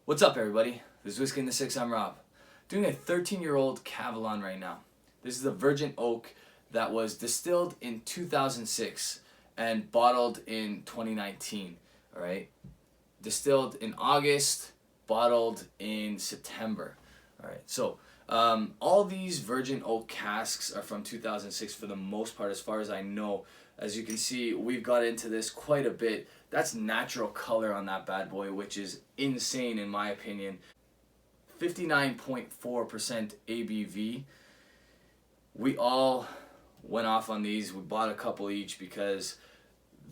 What's up, everybody? This is Whisky in the Six. I'm Rob. Doing a 13-year-old Kavalan right now. This is the Virgin Oak that was distilled in 2006 and bottled in 2019. All right, distilled in August, bottled in September. All right, so all these Virgin Oak casks are from 2006 for the most part, as far as I know. As you can see, we've got into this quite a bit. That's natural color on that bad boy, which is insane in my opinion. 59.4% ABV. We all went off on these. We bought a couple each because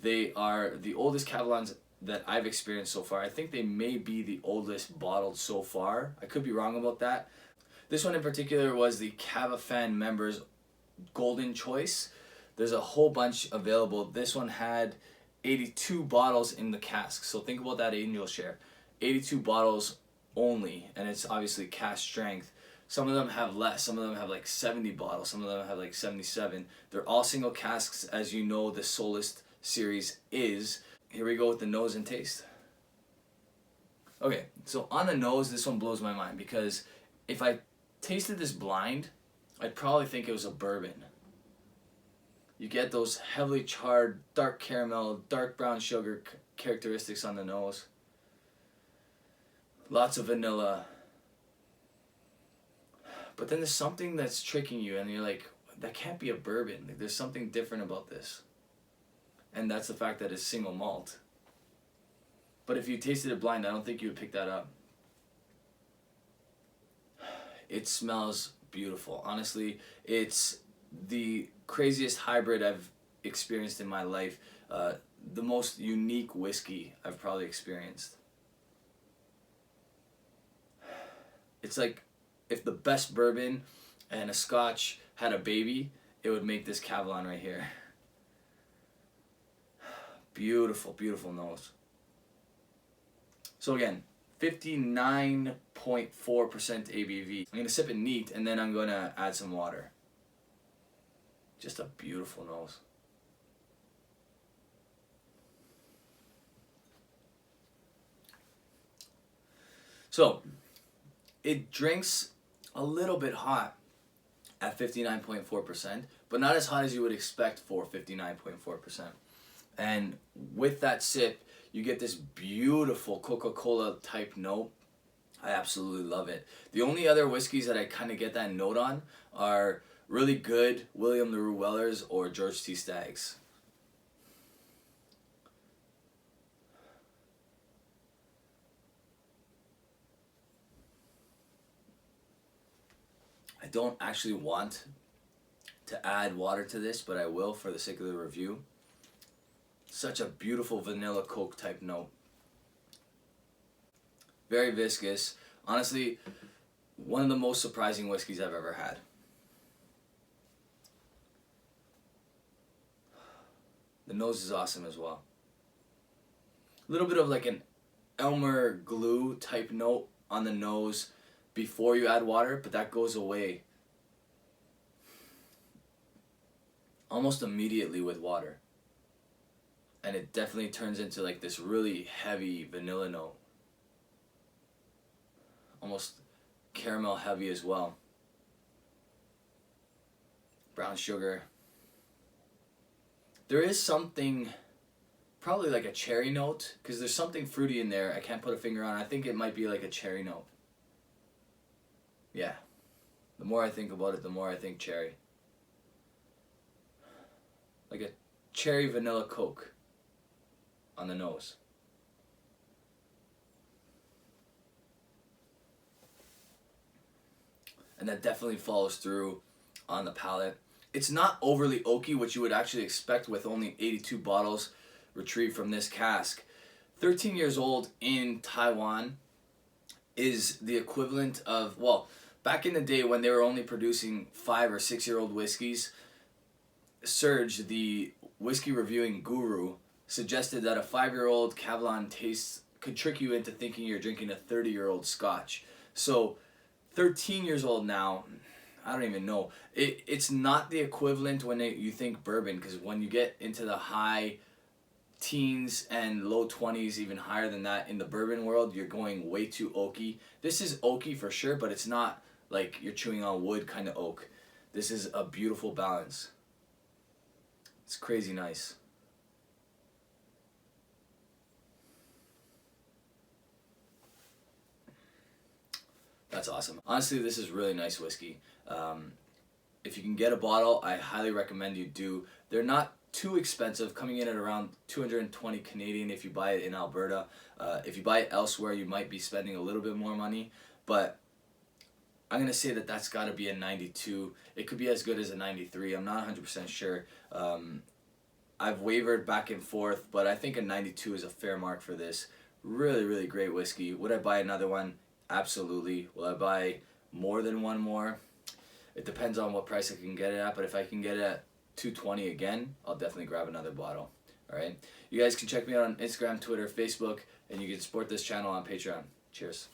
they are the oldest Kavalans that I've experienced so far. I think they may be the oldest bottled so far. I could be wrong about that. This one in particular was the Kavalan members golden choice. There's a whole bunch available. This one had 82 bottles in the cask. So think about that angel share. 82 bottles only, and it's obviously cask strength. Some of them have less. Some of them have like 70 bottles. Some of them have like 77. They're all single casks, as you know the Solist series is. Here we go with the nose and taste. Okay, so on the nose, this one blows my mind because if I tasted this blind, I'd probably think it was a bourbon. You get those heavily charred, dark caramel, dark brown sugar characteristics on the nose. Lots of vanilla. But then there's something that's tricking you and you're like, that can't be a bourbon. Like, there's something different about this. And that's the fact that it's single malt. But if you tasted it blind, I don't think you would pick that up. It smells beautiful. Honestly, it's the craziest hybrid I've experienced in my life. The most unique whiskey I've probably experienced. It's like if the best bourbon and a scotch had a baby, it would make this Kavalan right here. Beautiful, beautiful nose. So again, 59.4% ABV. I'm going to sip it neat and then I'm going to add some water. Just a beautiful nose. So, it drinks a little bit hot at 59.4%, but not as hot as you would expect for 59.4%. And with that sip, you get this beautiful Coca-Cola type note. I absolutely love it. The only other whiskeys that I kind of get that note on are really good William LaRue Wellers or George T. Staggs. I don't actually want to add water to this, but I will for the sake of the review. Such a beautiful vanilla Coke type note. Very viscous. Honestly, one of the most surprising whiskeys I've ever had. The nose is awesome as well. A little bit of like an Elmer glue type note on the nose before you add water, but that goes away almost immediately with water. And it definitely turns into like this really heavy vanilla note. Almost caramel heavy as well. Brown sugar. There is something, probably like a cherry note, because there's something fruity in there. I can't put a finger on it. I think it might be like a cherry note. Yeah. The more I think about it, the more I think cherry. Like a cherry vanilla Coke on the nose. And that definitely follows through on the palate. It's not overly oaky, which you would actually expect with only 82 bottles retrieved from this cask. 13 years old in Taiwan is the equivalent of, well, back in the day when they were only producing 5 or 6 year old whiskeys, Serge, the whiskey reviewing guru, suggested that a 5-year-old Kavalan taste could trick you into thinking you're drinking a 30-year-old scotch. So 13 years old now, I don't even know. It's not the equivalent when you think bourbon, because when you get into the high teens and low 20s, even higher than that. In the bourbon world, you're going way too oaky. This is oaky for sure, but it's not like you're chewing on wood kind of oak. This is a beautiful balance. It's crazy nice. That's awesome. Honestly, this is really nice whiskey. If you can get a bottle, I highly recommend you do. They're not too expensive, coming in at around 220 Canadian if you buy it in Alberta. If you buy it elsewhere, you might be spending a little bit more money, but I'm going to say that that's got to be a 92. It could be as good as a 93. I'm not 100% sure. I've wavered back and forth, but I think a 92 is a fair mark for this. Really, really great whiskey. Would I buy another one? Absolutely. Will I buy more than one more? It depends on what price I can get it at, but if I can get it at 220 again, I'll definitely grab another bottle. All right. You guys can check me out on Instagram, Twitter, Facebook, and you can support this channel on Patreon. Cheers.